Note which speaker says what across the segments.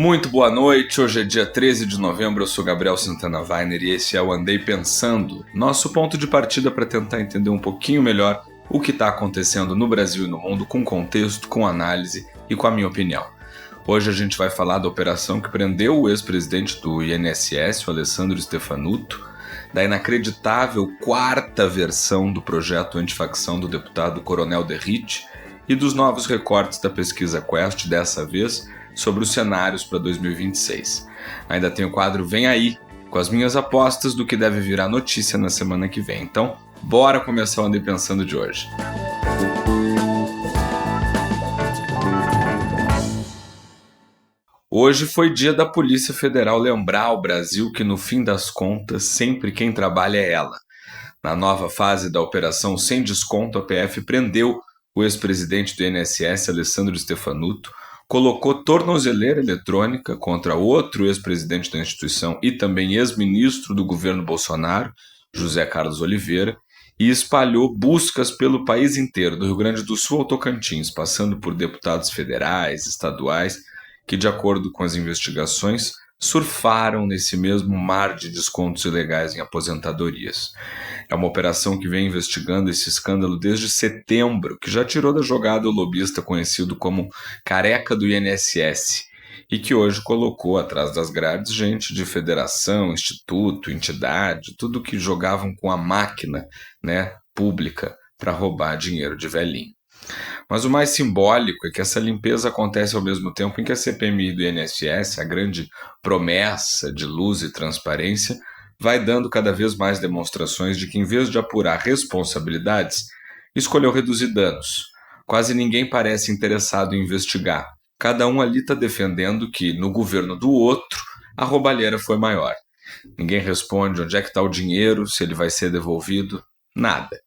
Speaker 1: Muito boa noite, hoje é dia 13 de novembro, eu sou Gabriel Santana Weiner e esse é o Andei Pensando, nosso ponto de partida para tentar entender um pouquinho melhor o que está acontecendo no Brasil e no mundo, com contexto, com análise e com a minha opinião. Hoje a gente vai falar da operação que prendeu o ex-presidente do INSS, o Alessandro Stefanuto, da inacreditável quarta versão do projeto antifacção do deputado Coronel Derrite e dos novos recortes da pesquisa Quest, dessa vez sobre os cenários para 2026. Ainda tem o quadro Vem Aí, com as minhas apostas do que deve virar notícia na semana que vem. Então, bora começar o Andei Pensando de hoje. Hoje foi dia da Polícia Federal lembrar ao Brasil que, no fim das contas, sempre quem trabalha é ela. Na nova fase da Operação Sem Desconto, a PF prendeu o ex-presidente do INSS, Alessandro Stefanuto, colocou tornozeleira eletrônica contra outro ex-presidente da instituição e também ex-ministro do governo Bolsonaro, José Carlos Oliveira, e espalhou buscas pelo país inteiro, do Rio Grande do Sul ao Tocantins, passando por deputados federais, estaduais, que, de acordo com as investigações, surfaram nesse mesmo mar de descontos ilegais em aposentadorias. É uma operação que vem investigando esse escândalo desde setembro, que já tirou da jogada o lobista conhecido como Careca do INSS e que hoje colocou atrás das grades gente de federação, instituto, entidade, tudo que jogavam com a máquina, pública para roubar dinheiro de velhinho. Mas o mais simbólico é que essa limpeza acontece ao mesmo tempo em que a CPMI do INSS, a grande promessa de luz e transparência, vai dando cada vez mais demonstrações de que, em vez de apurar responsabilidades, escolheu reduzir danos. Quase ninguém parece interessado em investigar. Cada um ali está defendendo que, no governo do outro, a roubalheira foi maior. Ninguém responde onde é que está o dinheiro, se ele vai ser devolvido, nada.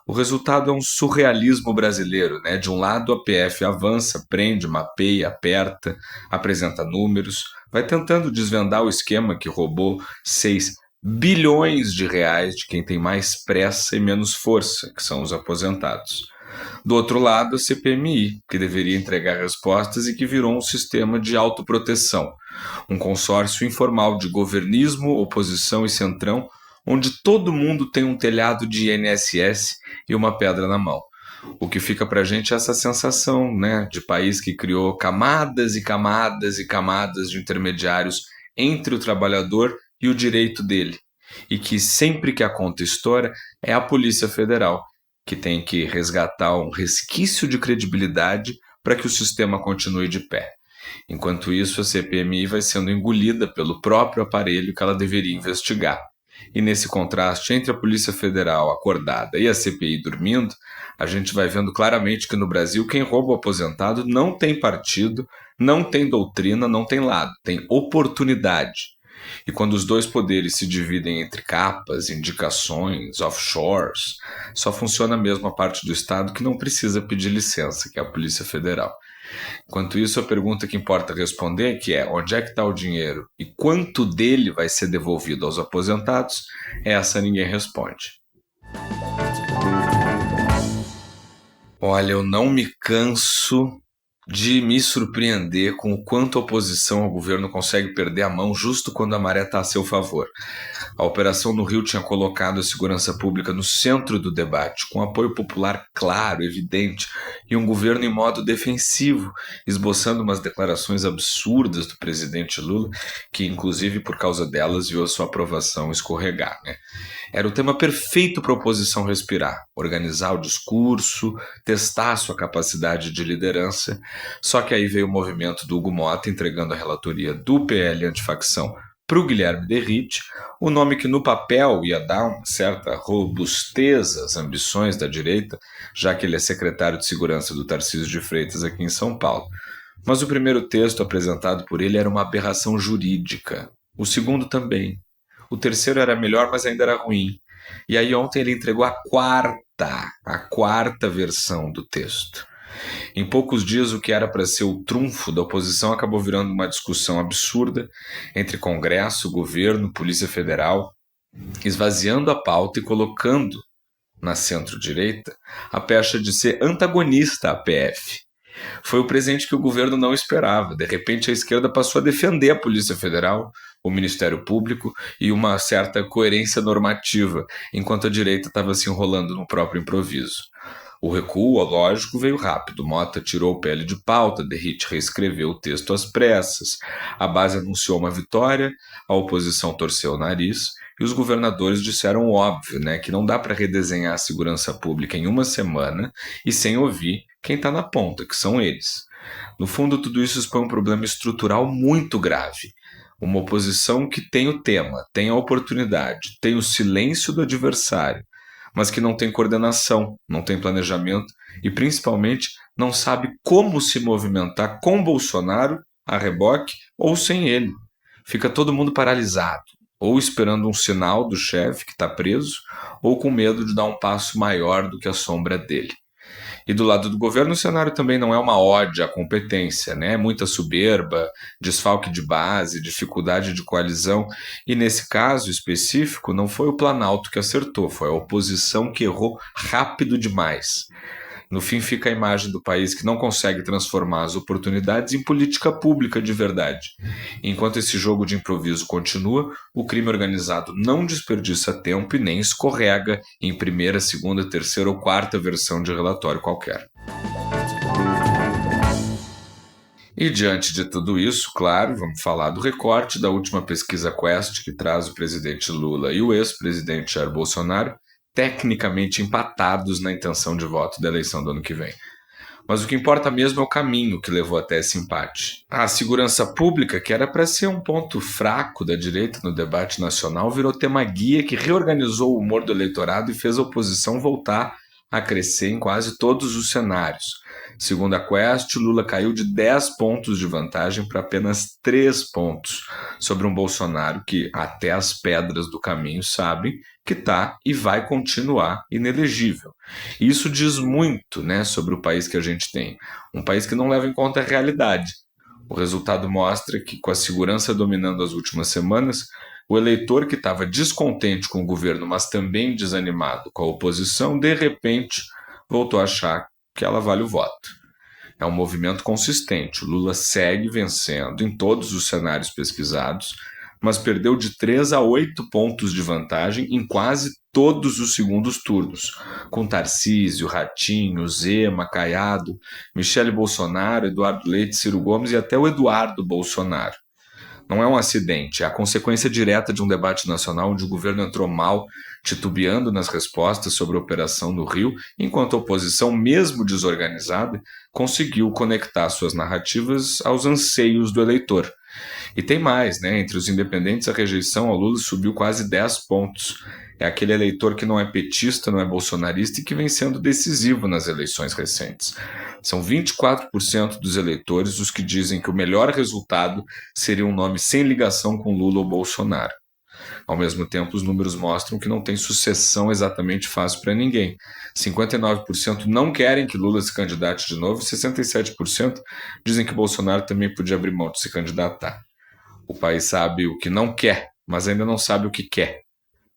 Speaker 1: O resultado é um surrealismo brasileiro, De um lado, a PF avança, prende, mapeia, aperta, apresenta números, vai tentando desvendar o esquema que roubou 6 bilhões de reais de quem tem mais pressa e menos força, que são os aposentados. Do outro lado, a CPMI, que deveria entregar respostas e que virou um sistema de autoproteção, um consórcio informal de governismo, oposição e centrão, onde todo mundo tem um telhado de INSS e uma pedra na mão. O que fica pra gente é essa sensação, de país que criou camadas e camadas e camadas de intermediários entre o trabalhador e o direito dele. E que sempre que a conta estoura, é a Polícia Federal que tem que resgatar um resquício de credibilidade para que o sistema continue de pé. Enquanto isso, a CPMI vai sendo engolida pelo próprio aparelho que ela deveria investigar. E nesse contraste entre a Polícia Federal acordada e a CPI dormindo, a gente vai vendo claramente que no Brasil quem rouba o aposentado não tem partido, não tem doutrina, não tem lado, tem oportunidade. E quando os dois poderes se dividem entre capas, indicações, offshores, só funciona mesmo a parte do Estado que não precisa pedir licença, que é a Polícia Federal. Enquanto isso, a pergunta que importa responder, que é onde é que está o dinheiro e quanto dele vai ser devolvido aos aposentados, essa ninguém responde. Olha, eu não me canso de me surpreender com o quanto a oposição ao governo consegue perder a mão justo quando a maré está a seu favor. A operação no Rio tinha colocado a segurança pública no centro do debate, com apoio popular claro, evidente, e um governo em modo defensivo, esboçando umas declarações absurdas do presidente Lula, que inclusive por causa delas viu a sua aprovação escorregar. Era o tema perfeito para a oposição respirar, organizar o discurso, testar a sua capacidade de liderança, só que aí veio o movimento do Hugo Motta entregando a relatoria do PL antifacção para o Guilherme Derrite, o nome que no papel ia dar uma certa robustez às ambições da direita, já que ele é secretário de segurança do Tarcísio de Freitas aqui em São Paulo. Mas o primeiro texto apresentado por ele era uma aberração jurídica, o segundo também. O terceiro era melhor, mas ainda era ruim. E aí ontem ele entregou a quarta versão do texto. Em poucos dias, o que era para ser o trunfo da oposição acabou virando uma discussão absurda entre Congresso, governo, Polícia Federal, esvaziando a pauta e colocando na centro-direita a pecha de ser antagonista à PF. Foi o presente que o governo não esperava. De repente, a esquerda passou a defender a Polícia Federal, o Ministério Público e uma certa coerência normativa, enquanto a direita estava se enrolando no próprio improviso. O recuo, lógico, veio rápido. Mota tirou o PL de pauta, Derrite reescreveu o texto às pressas, a base anunciou uma vitória, a oposição torceu o nariz e os governadores disseram o óbvio, né, que não dá para redesenhar a segurança pública em uma semana e sem ouvir quem está na ponta, que são eles. No fundo, tudo isso expõe um problema estrutural muito grave. Uma oposição que tem o tema, tem a oportunidade, tem o silêncio do adversário, mas que não tem coordenação, não tem planejamento e, principalmente, não sabe como se movimentar com Bolsonaro a reboque ou sem ele. Fica todo mundo paralisado, ou esperando um sinal do chefe que está preso, ou com medo de dar um passo maior do que a sombra dele. E do lado do governo, o cenário também não é uma ode à competência, né? Muita soberba, desfalque de base, dificuldade de coalizão. E nesse caso específico, não foi o Planalto que acertou, foi a oposição que errou rápido demais. No fim, fica a imagem do país que não consegue transformar as oportunidades em política pública de verdade. Enquanto esse jogo de improviso continua, o crime organizado não desperdiça tempo e nem escorrega em primeira, segunda, terceira ou quarta versão de relatório qualquer. E diante de tudo isso, claro, vamos falar do recorte da última pesquisa Quest, que traz o presidente Lula e o ex-presidente Jair Bolsonaro tecnicamente empatados na intenção de voto da eleição do ano que vem. Mas o que importa mesmo é o caminho que levou até esse empate. A segurança pública, que era para ser um ponto fraco da direita no debate nacional, virou tema guia que reorganizou o humor do eleitorado e fez a oposição voltar a crescer em quase todos os cenários. Segundo a Quest, Lula caiu de 10 pontos de vantagem para apenas 3 pontos sobre um Bolsonaro que até as pedras do caminho sabem que está e vai continuar inelegível. E isso diz muito, né, sobre o país que a gente tem. Um país que não leva em conta a realidade. O resultado mostra que, com a segurança dominando as últimas semanas, o eleitor que estava descontente com o governo, mas também desanimado com a oposição, de repente voltou a achar que ela vale o voto. É um movimento consistente. O Lula segue vencendo em todos os cenários pesquisados, mas perdeu de 3 a 8 pontos de vantagem em quase todos os segundos turnos, com Tarcísio, Ratinho, Zema, Caiado, Michele Bolsonaro, Eduardo Leite, Ciro Gomes e até o Eduardo Bolsonaro. Não é um acidente, é a consequência direta de um debate nacional onde o governo entrou mal, titubeando nas respostas sobre a operação no Rio, enquanto a oposição, mesmo desorganizada, conseguiu conectar suas narrativas aos anseios do eleitor. E tem mais, né? Entre os independentes, a rejeição ao Lula subiu quase 10 pontos. É aquele eleitor que não é petista, não é bolsonarista e que vem sendo decisivo nas eleições recentes. São 24% dos eleitores os que dizem que o melhor resultado seria um nome sem ligação com Lula ou Bolsonaro. Ao mesmo tempo, os números mostram que não tem sucessão exatamente fácil para ninguém. 59% não querem que Lula se candidate de novo e 67% dizem que Bolsonaro também podia abrir mão de se candidatar. O país sabe o que não quer, mas ainda não sabe o que quer.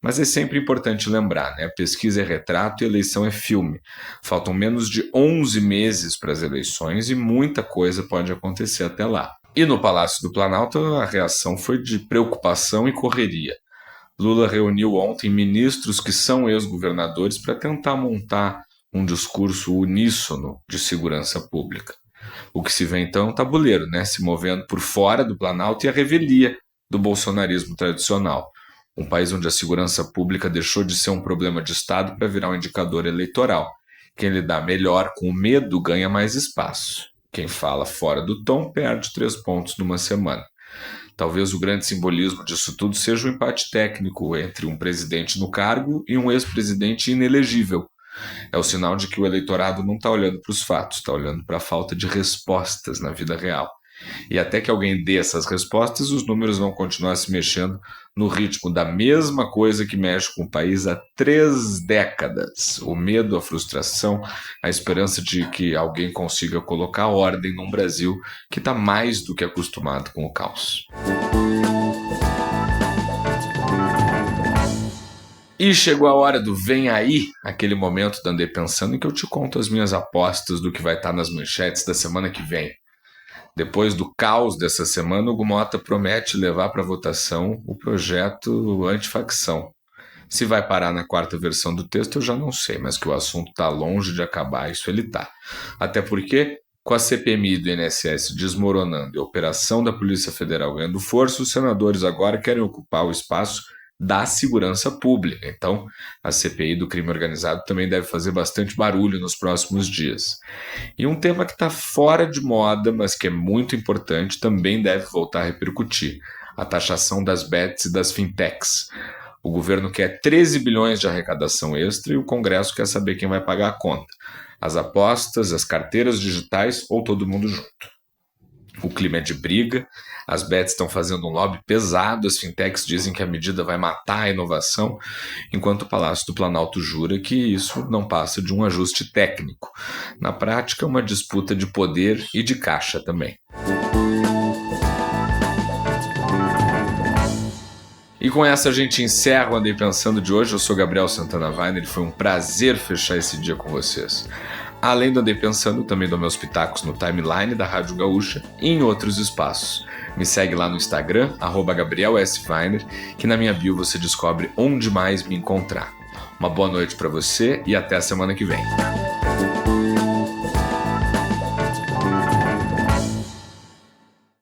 Speaker 1: Mas é sempre importante lembrar, né? Pesquisa é retrato e eleição é filme. Faltam menos de 11 meses para as eleições e muita coisa pode acontecer até lá. E no Palácio do Planalto a reação foi de preocupação e correria. Lula reuniu ontem ministros que são ex-governadores para tentar montar um discurso uníssono de segurança pública. O que se vê então é um tabuleiro, né? Se movendo por fora do Planalto e a revelia do bolsonarismo tradicional. Um país onde a segurança pública deixou de ser um problema de Estado para virar um indicador eleitoral. Quem lidar melhor com o medo ganha mais espaço. Quem fala fora do tom perde 3 pontos numa semana. Talvez o grande simbolismo disso tudo seja o empate técnico entre um presidente no cargo e um ex-presidente inelegível. É o sinal de que o eleitorado não está olhando para os fatos, está olhando para a falta de respostas na vida real. E até que alguém dê essas respostas, os números vão continuar se mexendo no ritmo da mesma coisa que mexe com o país há 3 décadas. O medo, a frustração, a esperança de que alguém consiga colocar ordem num Brasil que está mais do que acostumado com o caos. E chegou a hora do Vem Aí, aquele momento do Andei Pensando em que eu te conto as minhas apostas do que vai estar nas manchetes da semana que vem. Depois do caos dessa semana, o Gumota promete levar para votação o projeto antifacção. Se vai parar na quarta versão do texto, eu já não sei, mas que o assunto está longe de acabar, isso ele está. Até porque, com a CPMI do INSS desmoronando e a operação da Polícia Federal ganhando força, os senadores agora querem ocupar o espaço da segurança pública. Então, a CPI do crime organizado também deve fazer bastante barulho nos próximos dias. E um tema que está fora de moda, mas que é muito importante, também deve voltar a repercutir: a taxação das bets e das fintechs. O governo quer 13 bilhões de arrecadação extra e o Congresso quer saber quem vai pagar a conta: as apostas, as carteiras digitais ou todo mundo junto. O clima é de briga, as bets estão fazendo um lobby pesado, as fintechs dizem que a medida vai matar a inovação, enquanto o Palácio do Planalto jura que isso não passa de um ajuste técnico. Na prática, é uma disputa de poder e de caixa também. E com essa a gente encerra o Andei Pensando de hoje. Eu sou Gabriel Santana Weiner e foi um prazer fechar esse dia com vocês. Além do Andei Pensando, também dou meus pitacos no timeline da Rádio Gaúcha e em outros espaços. Me segue lá no Instagram, @GabrielSWeiner, que na minha bio você descobre onde mais me encontrar. Uma boa noite para você e até a semana que vem.